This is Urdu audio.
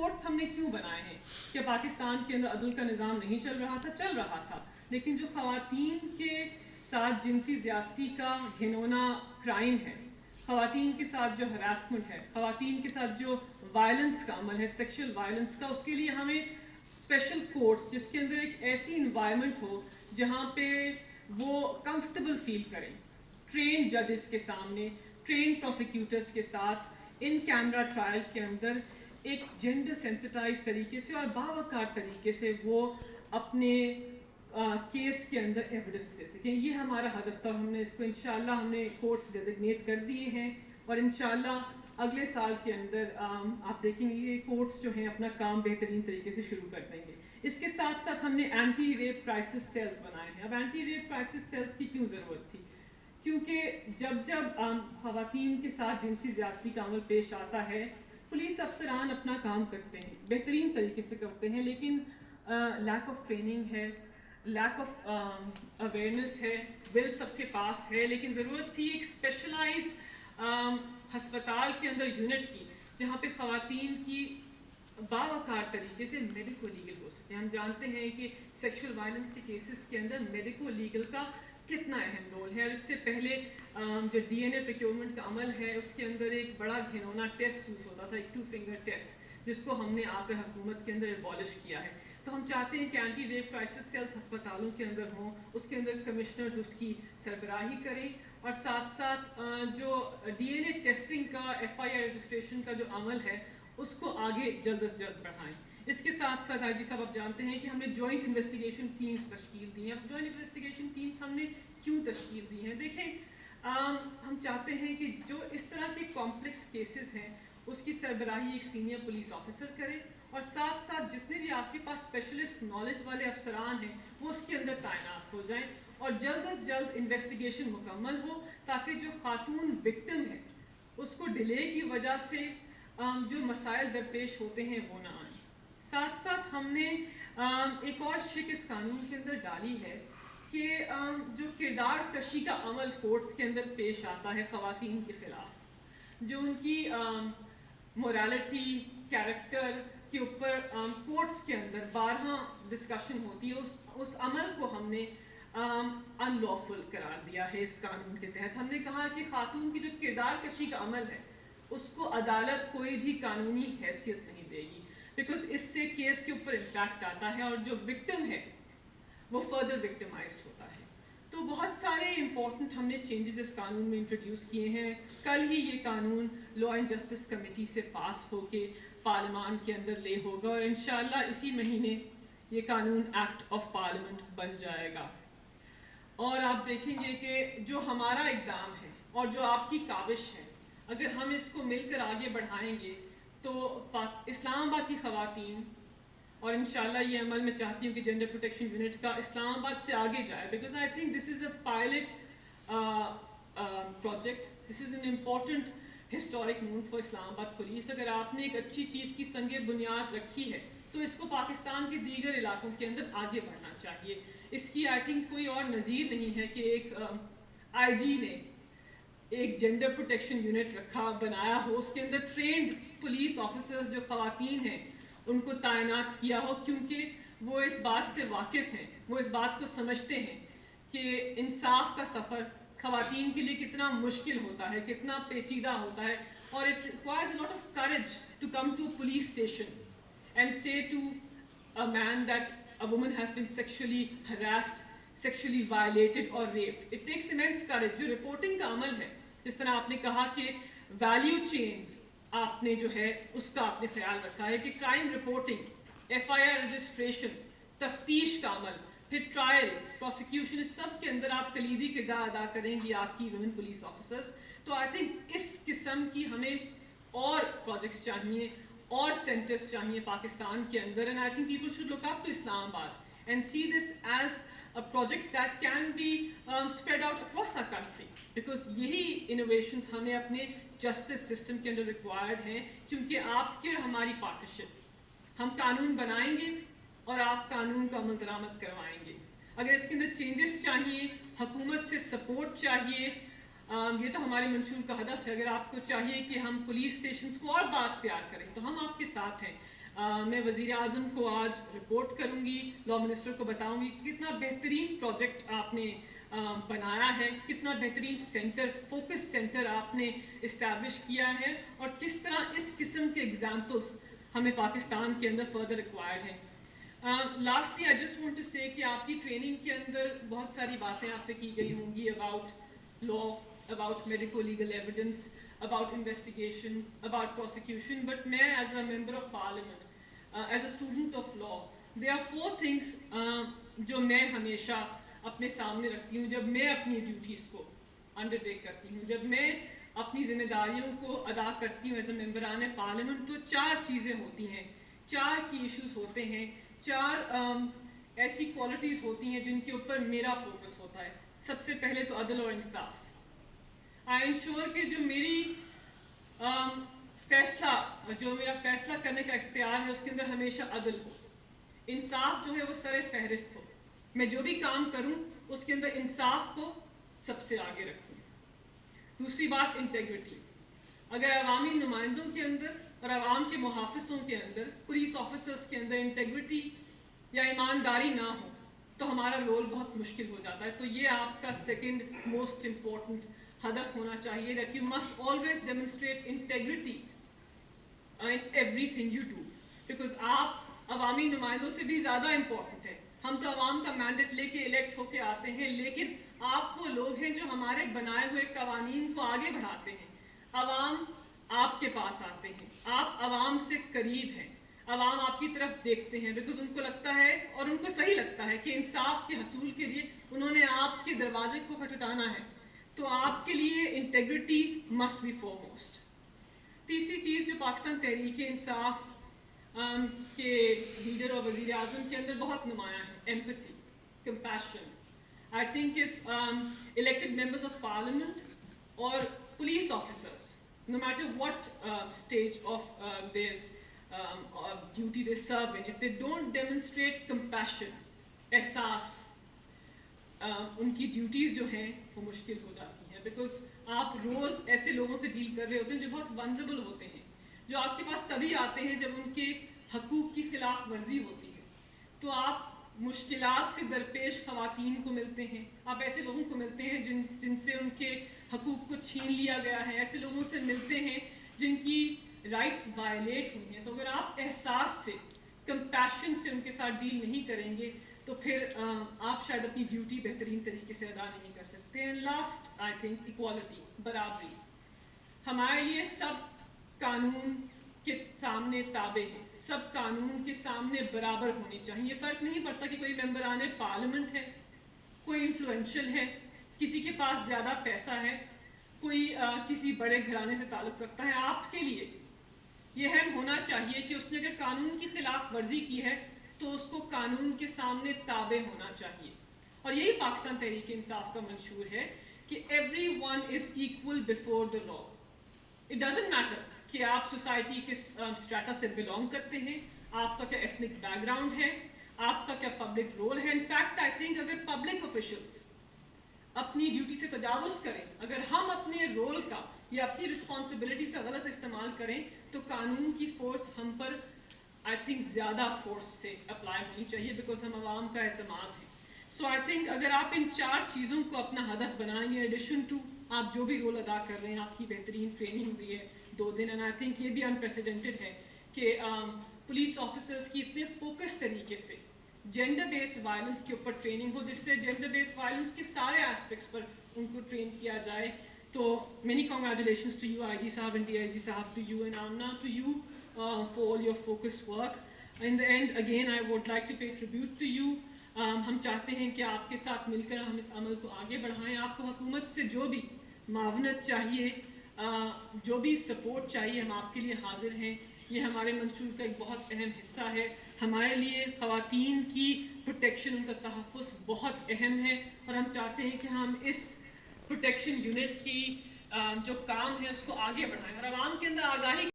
کورٹس ہم نے کیوں بنائے ہیں؟ کہ پاکستان کے اندر عدل کا نظام نہیں چل رہا تھا، لیکن جو خواتین کے ساتھ جنسی زیادتی کا گھنونا کرائم ہے، خواتین کے ساتھ جو ہراسمنٹ ہے، خواتین کے ساتھ جو وائلنس کا عمل ہے، سیکشل وائلنس کا، اس کے لیے ہمیں اسپیشل کورٹس جس کے اندر ایک ایسی انوائرمنٹ ہو جہاں پہ وہ کمفرٹیبل فیل کریں، ٹرین ججز کے سامنے، ٹرین پروسیکیوٹرز کے ساتھ، ان کیمرہ ٹرائل کے اندر ایک جینڈر سینسٹائز طریقے سے اور باوقار طریقے سے وہ اپنے کیس کے اندر ایویڈنس دے سکیں. یہ ہمارا ہدف تھا. ہم نے اس کو انشاءاللہ ہم نے کورٹس ڈیزگنیٹ کر دیے ہیں اور انشاءاللہ اگلے سال کے اندر آپ دیکھیں گے یہ کورٹس جو ہیں اپنا کام بہترین طریقے سے شروع کر دیں گے. اس کے ساتھ ساتھ ہم نے اینٹی ریپ کرائسس سیلز بنائے ہیں. اب اینٹی ریپ کرائسس سیلز کی کیوں ضرورت تھی؟ کیونکہ جب خواتین کے ساتھ جنسی زیادتی کا عمل پیش آتا ہے، پولیس افسران اپنا کام کرتے ہیں، بہترین طریقے سے کرتے ہیں، لیکن لیک آف ٹریننگ ہے، لیک آف اویئرنیس ہے، بل سب کے پاس ہے، لیکن ضرورت تھی ایک اسپیشلائزڈ ہسپتال کے اندر یونٹ کی جہاں پہ خواتین کی باوقار طریقے سے میڈیکو لیگل ہو سکے. ہم جانتے ہیں کہ سیکشل وائلنس کے کیسز کے اندر میڈیکو لیگل کا کتنا اہم رول ہے. اور اس سے پہلے جو ڈی این اے پریکیورمنٹ کا عمل ہے اس کے اندر ایک بڑا گھنونا ٹیسٹ یوز ہوتا تھا، ایک 2 فنگر ٹیسٹ، جس کو ہم نے آ کر حکومت کے اندر ایبالش کیا ہے. تو ہم چاہتے ہیں کہ اینٹی ریپ کرائسس سیلز ہسپتالوں کے اندر ہوں، اس کے اندر کمشنرز اس کی سربراہی کریں، اور ساتھ ساتھ جو ڈی این اے ٹیسٹنگ کا ایف آئی آر رجسٹریشن کا جو عمل ہے اس کو آگے جلد از جلد بڑھائیں. اس کے ساتھ ساتھ آئی جی صاحب آپ جانتے ہیں کہ ہم نے جوائنٹ انویسٹیگیشن ٹیمز تشکیل دی ہیں. اب جوائنٹ انویسٹیگیشن ٹیمز ہم نے کیوں تشکیل دی ہیں؟ دیکھیں ہم چاہتے ہیں کہ جو اس طرح کے کمپلیکس کیسز ہیں اس کی سربراہی ایک سینئر پولیس آفیسر کرے، اور ساتھ ساتھ جتنے بھی آپ کے پاس اسپیشلسٹ نالج والے افسران ہیں وہ اس کے اندر تعینات ہو جائیں اور جلد از جلد انویسٹیگیشن مکمل ہو، تاکہ جو خاتون وکٹم ہے اس کو ڈیلے کی وجہ سے جو مسائل درپیش ہوتے ہیں وہ نہ آئیں. ساتھ ساتھ ہم نے ایک اور شک اس قانون کے اندر ڈالی ہے کہ جو کردار کشی کا عمل کورٹس کے اندر پیش آتا ہے خواتین کے خلاف، جو ان کی موریلٹی، کیریکٹر کے اوپر کورٹس کے اندر بارہا ڈسکشن ہوتی ہے، اس عمل کو ہم نے ان لافل قرار دیا ہے. اس قانون کے تحت ہم نے کہا کہ خاتون کی جو کردار کشی کا عمل ہے اس کو عدالت کوئی بھی قانونی حیثیت نہیں دے گی، بیکاز اس سے کیس کے اوپر امپیکٹ آتا ہے اور جو وکٹم ہے وہ فردر وکٹمائزڈ ہوتا ہے. تو بہت سارے امپورٹنٹ ہم نے چینجز اس قانون میں انٹروڈیوس کیے ہیں. کل ہی یہ قانون لا اینڈ جسٹس کمیٹی سے پاس ہو کے پارلیمان کے اندر لے ہوگا اور انشاءاللہ اسی مہینے یہ قانون ایکٹ آف پارلیمنٹ بن جائے گا. اور آپ دیکھیں گے کہ جو ہمارا اقدام ہے اور جو آپ کی کاوش ہے، اگر ہم اس کو مل کر آگے بڑھائیں گے تو اسلام آباد کی خواتین، اور انشاءاللہ یہ عمل میں چاہتی ہوں کہ جینڈر پروٹیکشن یونٹ کا اسلام آباد سے آگے جائے، because I think this is a pilot project, this is an important historic move for Islamabad police. اگر آپ نے ایک اچھی چیز کی سنگ بنیاد رکھی ہے تو اس کو پاکستان کے دیگر علاقوں کے اندر آگے بڑھنا چاہیے. اس کی آئی تھنک کوئی اور نظیر نہیں ہے کہ ایک آئی جی نے ایک جینڈر پروٹیکشن یونٹ رکھا بنایا ہو، اس کے اندر ٹرینڈ پولیس آفیسرز جو خواتین ہیں ان کو تعینات کیا ہو، کیونکہ وہ اس بات سے واقف ہیں، وہ اس بات کو سمجھتے ہیں کہ انصاف کا سفر خواتین کے لیے کتنا مشکل ہوتا ہے، کتنا پیچیدہ ہوتا ہے، اور it requires a lot of courage to come to police station and سے to a man that a woman has been sexually harassed, sexually violated اور raped. It takes immense courage. جو رپورٹنگ کا عمل ہے، جس طرح آپ نے کہا کہ ویلیو چین آپ نے جو ہے اس کا آپ نے خیال رکھا ہے کہ crime reporting, F I R registration, تفتیش کا عمل، پھر ٹرائل، پروسیکیوشن، اس سب کے اندر آپ کلیدی کردار ادا کریں گی آپ کی ویمن پولیس آفیسرز. تو آئی تھنک اس قسم کی ہمیں اور پروجیکٹس چاہیے اور سینٹرز چاہیے پاکستان کے اندر. And I think people should look up to Islamabad and see this as a project that can be spread out across our country, because یہی انوویشنز ہمیں اپنے جسٹس سسٹم کے اندر ریکوائرڈ ہیں، کیونکہ آپ کی اور ہماری پارٹنرشپ، ہم قانون بنائیں گے اور آپ قانون کا عمل درآمد کروائیں گے. اگر اس کے اندر چینجز چاہیے، حکومت سے سپورٹ چاہیے، یہ تو ہمارے منشور کا ہدف ہے. اگر آپ کو چاہیے کہ ہم پولیس اسٹیشنز کو اور بااختیار کریں تو ہم آپ کے ساتھ ہیں. میں وزیر اعظم کو آج رپورٹ کروں گی, لا منسٹر کو بتاؤں گی کتنا بہترین پروجیکٹ آپ نے بنایا ہے, کتنا بہترین سینٹر, فوکس سینٹر آپ نے اسٹیبلش کیا ہے, اور کس طرح اس قسم کے ایگزامپلس ہمیں پاکستان کے اندر فردر ریکوائرڈ ہیں. Lastly I just want to say کہ آپ کی ٹریننگ کے اندر بہت ساری باتیں آپ سے کی گئی ہوں گی about law, about medico legal evidence, about investigation, about prosecution, but میں as a member of parliament, as a student of law, there are 4 things جو میں ہمیشہ اپنے سامنے رکھتی ہوں جب میں اپنی ڈیوٹیز کو انڈرٹیک کرتی ہوں, جب میں اپنی ذمہ داریوں کو ادا کرتی ہوں ایز اے ممبران پارلیمنٹ. تو 4 چیزیں ہوتی ہیں, 4 کی ایشوز ہوتے ہیں, 4 ایسی کوالٹیز ہوتی ہیں جن کے اوپر میرا فوکس ہوتا ہے. سب سے پہلے تو عدل اور انصاف. آئی انشور کہ جو میرا فیصلہ کرنے کا اختیار ہے اس کے اندر ہمیشہ عدل ہو, انصاف جو ہے وہ سر فہرست ہو. میں جو بھی کام کروں اس کے اندر انصاف کو سب سے آگے رکھوں. دوسری بات انٹیگریٹی. اگر عوامی نمائندوں کے اندر اور عوام کے محافظوں کے اندر, پولیس آفیسرس کے اندر انٹیگریٹی یا ایمانداری نہ ہو تو ہمارا رول بہت مشکل ہو جاتا ہے. تو یہ آپ کا سیکنڈ موسٹ امپورٹنٹ ہدف ہونا چاہیے, that you must always demonstrate integrity in everything you do, because آپ عوامی نمائندوں سے بھی زیادہ امپورٹنٹ ہیں. ہم تو عوام کا مینڈیٹ لے کے الیکٹ ہو کے آتے ہیں, لیکن آپ وہ لوگ ہیں جو ہمارے بنائے ہوئے قوانین کو آگے بڑھاتے ہیں. عوام آپ کے پاس آتے ہیں, آپ عوام سے قریب ہیں, عوام آپ کی طرف دیکھتے ہیں, بیکاز ان کو لگتا ہے اور ان کو صحیح لگتا ہے کہ انصاف کے حصول کے لیے انہوں نے آپ کے دروازے کو کھٹکھٹانا ہے. تو آپ کے لیے integrity must be foremost. تیسری چیز جو پاکستان تحریک انصاف کے لیڈر اور وزیر اعظم کے اندر بہت نمایاں ہے, empathy, compassion. I think if elected members of parliament or police officers, no matter what stage of their duty they serve in, if they don't demonstrate compassion, احساس, ان کی ڈیوٹیز جو ہیں وہ مشکل ہو جاتی ہیں. بیکاز آپ روز ایسے لوگوں سے ڈیل کر رہے ہوتے ہیں جو بہت ونربل ہوتے ہیں, جو آپ کے پاس تبھی آتے ہیں جب ان کے حقوق کی خلاف ورزی ہوتی ہے. تو آپ مشکلات سے درپیش خواتین کو ملتے ہیں, آپ ایسے لوگوں کو ملتے ہیں جن سے ان کے حقوق کو چھین لیا گیا ہے, ایسے لوگوں سے ملتے ہیں جن کی رائٹس وائلیٹ ہوئی ہیں. تو اگر آپ احساس سے, کمپیشن سے ان کے ساتھ ڈیل نہیں کریں گے تو پھر آپ شاید اپنی ڈیوٹی بہترین طریقے سے ادا نہیں کر سکتے. And last I think equality, برابری. ہمارے لیے سب قانون کے سامنے تابع ہیں, سب قانون کے سامنے برابر ہونے چاہیے. فرق نہیں پڑتا کہ کوئی ممبران پارلیمنٹ ہے, کوئی انفلوئنشل ہے, کسی کے پاس زیادہ پیسہ ہے, کوئی کسی بڑے گھرانے سے تعلق رکھتا ہے. آپ کے لیے یہ اہم ہونا چاہیے کہ اس نے اگر قانون کی خلاف ورزی کی ہے تو اس کو قانون کے سامنے تابع ہونا چاہیے. اور یہی پاکستان تحریک انصاف کا منشور ہے کہ every one is equal before the law. It doesn't matter کہ آپ سوسائٹی کے اسٹریٹا سے بلانگ کرتے ہیں, آپ کا کیا ایتھنک بیک گراؤنڈ ہے, آپ کا کیا پبلک رول ہے. انفیکٹ آئی تھنک اگر پبلک آفیشلس اپنی ڈیوٹی سے تجاوز کریں, اگر ہم اپنے رول کا یا اپنی رسپانسبلٹی سے غلط استعمال کریں, تو قانون کی فورس ہم پر آئی تھنک زیادہ فورس سے اپلائی ہونی چاہیے, بیکاز ہم عوام کا اعتماد ہیں. سو آئی تھنک اگر آپ ان 4 چیزوں کو اپنا ہدف بنائیں گے, ایڈیشن ٹو آپ جو بھی رول ادا کر رہے ہیں, آپ کی بہترین ٹریننگ ہوئی ہے 2 دن, اینڈ آئی تھنک یہ بھی انپریسیڈنٹڈ ہے کہ پولیس آفیسرس کی اتنے فوکس طریقے سے جینڈر بیسڈ وائلنس کے اوپر ٹریننگ ہو, جس سے جینڈر بیسڈ وائلنس کے سارے ایسپیکٹس پر ان کو ٹرین کیا جائے. تو many congratulations to you I G صاحب اینڈ ڈی آئی جی صاحب, to you and Amna, to you for all your focused work. In the end, again, I would like to pay tribute to you. ہم چاہتے ہیں کہ آپ کے ساتھ مل کر ہم اس عمل کو آگے بڑھائیں. آپ کو حکومت سے جو بھی معاونت چاہیے, جو بھی سپورٹ چاہیے, ہم آپ کے لیے حاضر ہیں. یہ ہمارے منشور کا ایک بہت اہم حصہ ہے. ہمارے لیے خواتین کی پروٹیکشن, ان کا تحفظ بہت اہم ہے, اور ہم چاہتے ہیں کہ ہم اس پروٹیکشن یونٹ کی جو کام ہے اس کو آگے بڑھائیں اور عوام کے اندر آگاہی